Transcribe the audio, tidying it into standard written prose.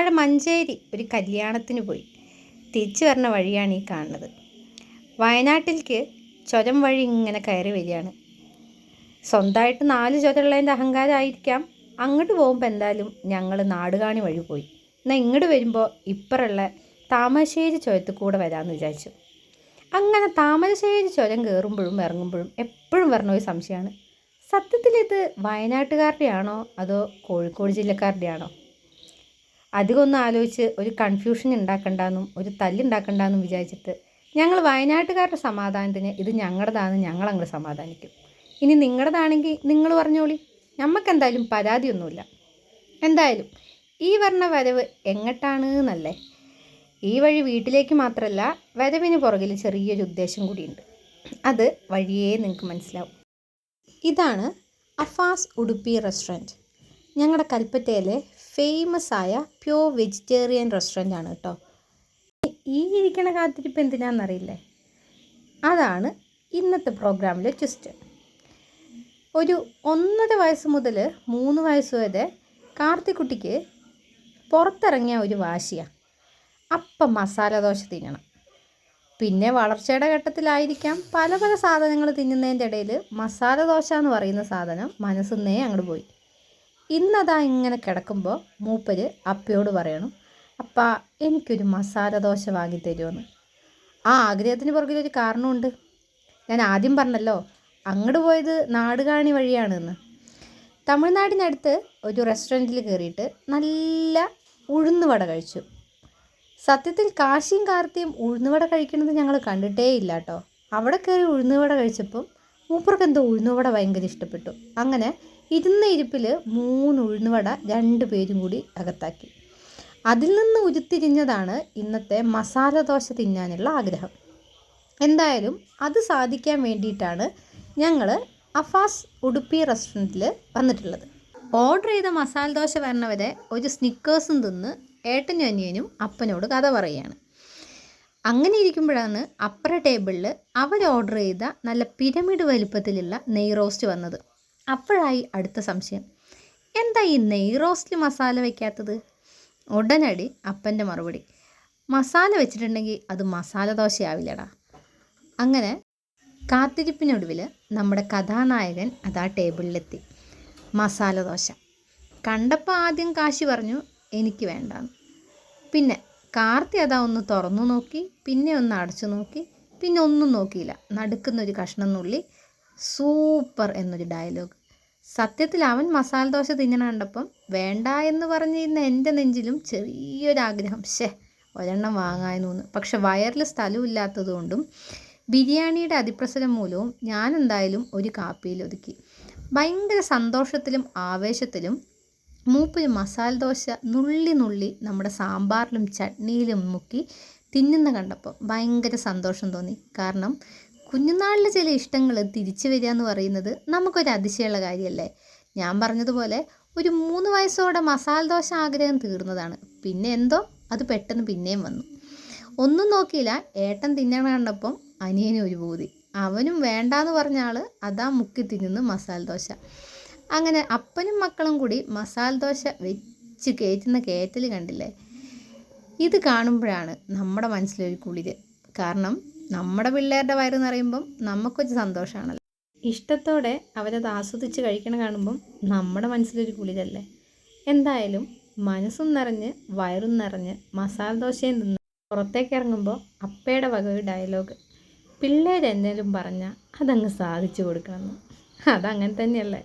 ഞങ്ങളുടെ മഞ്ചേരി ഒരു കല്യാണത്തിന് പോയി. തിരിച്ചു വരുന്ന വഴിയാണ് ഈ കാണുന്നത്. വയനാട്ടിലേക്ക് ചുരം വഴി ഇങ്ങനെ കയറി വരികയാണ്. സ്വന്തമായിട്ട് 4 ചുരമുള്ളതിൻ്റെ അഹങ്കാരമായിരിക്കാം. അങ്ങോട്ട് പോകുമ്പോൾ എന്തായാലും ഞങ്ങൾ നാടുകാണി വഴി പോയി. എന്നാൽ ഇങ്ങോട്ട് വരുമ്പോൾ ഇപ്പറുള്ള താമരശ്ശേരി ചുരത്തിൽ കൂടെ വരാമെന്ന് വിചാരിച്ചു. അങ്ങനെ താമരശ്ശേരി ചുരം കയറുമ്പോഴും ഇറങ്ങുമ്പോഴും എപ്പോഴും വരണ ഒരു സംശയമാണ്, സത്യത്തിൽ ഇത് വയനാട്ടുകാരുടെ ആണോ അതോ കോഴിക്കോട് ജില്ലക്കാരുടെ ആണോ? അധികം ഒന്നും ആലോചിച്ച് ഒരു കൺഫ്യൂഷൻ ഉണ്ടാക്കണ്ടെന്നും ഒരു തല്ലുണ്ടാക്കണ്ടെന്നും വിചാരിച്ചിട്ട് ഞങ്ങൾ വയനാട്ടുകാരുടെ സമാധാനത്തിന് ഇത് ഞങ്ങളുടേതാണെന്ന് ഞങ്ങളങ്ങോട്ട് സമാധാനിക്കും. ഇനി നിങ്ങളുടേതാണെങ്കിൽ നിങ്ങൾ പറഞ്ഞോളി, നമുക്കെന്തായാലും പരാതിയൊന്നുമില്ല. എന്തായാലും ഈ പറഞ്ഞ വരവ് എങ്ങോട്ടാണ് എന്നല്ലേ? ഈ വഴി വീട്ടിലേക്ക് മാത്രമല്ല, വരവിന് പുറകിൽ ചെറിയൊരു ഉദ്ദേശം കൂടിയുണ്ട്. അത് വഴിയേ നിങ്ങൾക്ക് മനസ്സിലാവും. ഇതാണ് അഫാസ് ഉടുപ്പി റെസ്റ്റോറൻറ്റ്. ഞങ്ങളുടെ കൽപ്പറ്റയിലെ ഫേമസ് ആയ പ്യോർ വെജിറ്റേറിയൻ റെസ്റ്റോറൻ്റ് ആണ് കേട്ടോ. ഈ ഇരിക്കണ കാത്തിരിപ്പ് എന്തിനാണെന്നറിയില്ലേ? അതാണ് ഇന്നത്തെ പ്രോഗ്രാമിലെ ട്വിസ്റ്റ്. ഒരു 1.5 വയസ്സ് മുതൽ 3 വയസ്സ് വരെ കാർത്തിക്കുട്ടിക്ക് പുറത്തിറങ്ങിയ ഒരു വാശിയാണ്, അപ്പം മസാല ദോശ തിന്നണം. പിന്നെ വളർച്ചയുടെ ഘട്ടത്തിലായിരിക്കാം പല പല സാധനങ്ങൾ തിന്നുന്നതിൻ്റെ ഇടയിൽ മസാല ദോശ എന്ന് പറയുന്ന സാധനം മനസ്സിന്നേ അങ്ങോട്ട് പോയി. ഇന്നതാ ഇങ്ങനെ കിടക്കുമ്പോൾ മൂപ്പര് അപ്പയോട് പറയണം, അപ്പാ എനിക്കൊരു മസാല ദോശ വാങ്ങി തരുമെന്ന്. ആ ആഗ്രഹത്തിന് പുറകിലൊരു കാരണമുണ്ട്. ഞാൻ ആദ്യം പറഞ്ഞല്ലോ അങ്ങോട്ട് പോയത് നാടുകാണി വഴിയാണെന്ന്. തമിഴ്നാടിനടുത്ത് ഒരു റെസ്റ്റോറൻറ്റിൽ കയറിയിട്ട് നല്ല ഉഴുന്നുവട കഴിച്ചു. സത്യത്തിൽ കാശിയും കാർത്തിയും ഉഴുന്നുവട കഴിക്കുന്നത് ഞങ്ങൾ കണ്ടിട്ടേ ഇല്ല കേട്ടോ. അവിടെ കയറി ഉഴുന്നുവട കഴിച്ചപ്പം മൂപ്പർക്ക് എന്തോ ഉഴുന്നുവട ഭയങ്കര ഇഷ്ടപ്പെട്ടു. അങ്ങനെ ഇരുന്ന ഇരിപ്പിൽ 3 ഉഴുന്നുവട 2 പേരും കൂടി അകത്താക്കി. അതിൽ നിന്ന് ഉരുത്തിരിഞ്ഞതാണ് ഇന്നത്തെ മസാല ദോശ തിന്നാനുള്ള ആഗ്രഹം. എന്തായാലും അത് സാധിക്കാൻ വേണ്ടിയിട്ടാണ് ഞങ്ങൾ അഫാസ് ഉടുപ്പി റെസ്റ്റോറൻറ്റിൽ വന്നിട്ടുള്ളത്. ഓർഡർ ചെയ്ത മസാല ദോശ വരണവരെ ഒരു സ്നിക്കേഴ്സും തിന്ന് ഏട്ടനും അനിയനും അപ്പനോട് കഥ പറയുകയാണ്. അങ്ങനെ ഇരിക്കുമ്പോഴാണ് അപ്പുറ ടേബിളിൽ അവർ ഓർഡർ ചെയ്ത നല്ല പിരമിഡ് വലിപ്പത്തിലുള്ള നെയ് റോസ്റ്റ് വന്നത്. അപ്പോഴായി അടുത്ത സംശയം, എന്താ ഈ നെയ് റോസ്റ്റിൽ മസാല വയ്ക്കാത്തത്? ഉടനടി അപ്പൻ്റെ മറുപടി, മസാല വെച്ചിട്ടുണ്ടെങ്കിൽ അത് മസാല ദോശയാവില്ലടാ. അങ്ങനെ കാത്തിരിപ്പിനൊടുവിൽ നമ്മുടെ കഥാനായകൻ അതാ ടേബിളിലെത്തി. മസാല ദോശ കണ്ടപ്പോൾ ആദ്യം കാശി പറഞ്ഞു എനിക്ക് വേണ്ടാന്ന്. പിന്നെ കാർത്തി അതാ ഒന്ന് തുറന്നു നോക്കി, പിന്നെ ഒന്ന് അടച്ചു നോക്കി, പിന്നെ ഒന്നും നോക്കിയില്ല, നടുക്കുന്നൊരു കഷ്ണം നുള്ളി സൂപ്പർ എന്നൊരു ഡയലോഗ്. സത്യത്തിൽ അവൻ മസാല ദോശ തിന്നണ കണ്ടപ്പം വേണ്ട എന്ന് പറഞ്ഞിരുന്ന എൻ്റെ നെഞ്ചിലും ചെറിയൊരാഗ്രഹം, ഒരെണ്ണം വാങ്ങാമെന്ന്. പക്ഷെ വയറിൽ സ്ഥലമില്ലാത്തത് കൊണ്ടും ബിരിയാണിയുടെ അതിപ്രസരം മൂലവും ഞാൻ എന്തായാലും ഒരു കാപ്പിയിൽ ഒതുക്കി. ഭയങ്കര സന്തോഷത്തിലും ആവേശത്തിലും മൂപ്പര് മസാല ദോശ നുള്ളി നുള്ളി നമ്മുടെ സാമ്പാറിലും ചട്നിയിലും മുക്കി തിന്നുന്ന കണ്ടപ്പോൾ ഭയങ്കര സന്തോഷം തോന്നി. കാരണം കുഞ്ഞുനാളിലെ ചില ഇഷ്ടങ്ങൾ തിരിച്ചു വരിക എന്ന് പറയുന്നത് നമുക്കൊരു അതിശയമുള്ള കാര്യമല്ലേ. ഞാൻ പറഞ്ഞതുപോലെ ഒരു 3 വയസ്സോടെ മസാല ദോശ ആഗ്രഹം തീർന്നതാണ്. പിന്നെ എന്തോ അത് പെട്ടെന്ന് പിന്നെയും വന്നു. ഒന്നും നോക്കിയില്ല, ഏട്ടൻ തിന്നണ കണ്ടപ്പം അനിയനും ഒരു പൂതി. അവനും വേണ്ടാന്ന് പറഞ്ഞ ആൾ അതാ മുക്കി തിന്നുന്നു മസാല ദോശ. അങ്ങനെ അപ്പനും മക്കളും കൂടി മസാല ദോശ വെച്ച് കയറ്റുന്ന കയറ്റൽ കണ്ടില്ലേ? ഇത് കാണുമ്പോഴാണ് നമ്മുടെ മനസ്സിലൊരു കുളിര്. കാരണം നമ്മുടെ പിള്ളേരുടെ വയറ് നിറയുമ്പം നമുക്കൊരു സന്തോഷമാണല്ലോ. ഇഷ്ടത്തോടെ അവരത് ആസ്വദിച്ച് കഴിക്കണ കാണുമ്പം നമ്മുടെ മനസ്സിലൊരു കുളിരല്ലേ. എന്തായാലും മനസ്സും നിറഞ്ഞ് വയറും നിറഞ്ഞ് മസാല ദോശയും തിന്ന് പുറത്തേക്ക് ഇറങ്ങുമ്പോൾ അപ്പയുടെ വക ഒരു ഡയലോഗ്, പിള്ളേരെന്നേലും പറഞ്ഞാൽ അതങ്ങ് സാധിച്ചു കൊടുക്കണം. അതങ്ങനെ തന്നെയല്ലേ.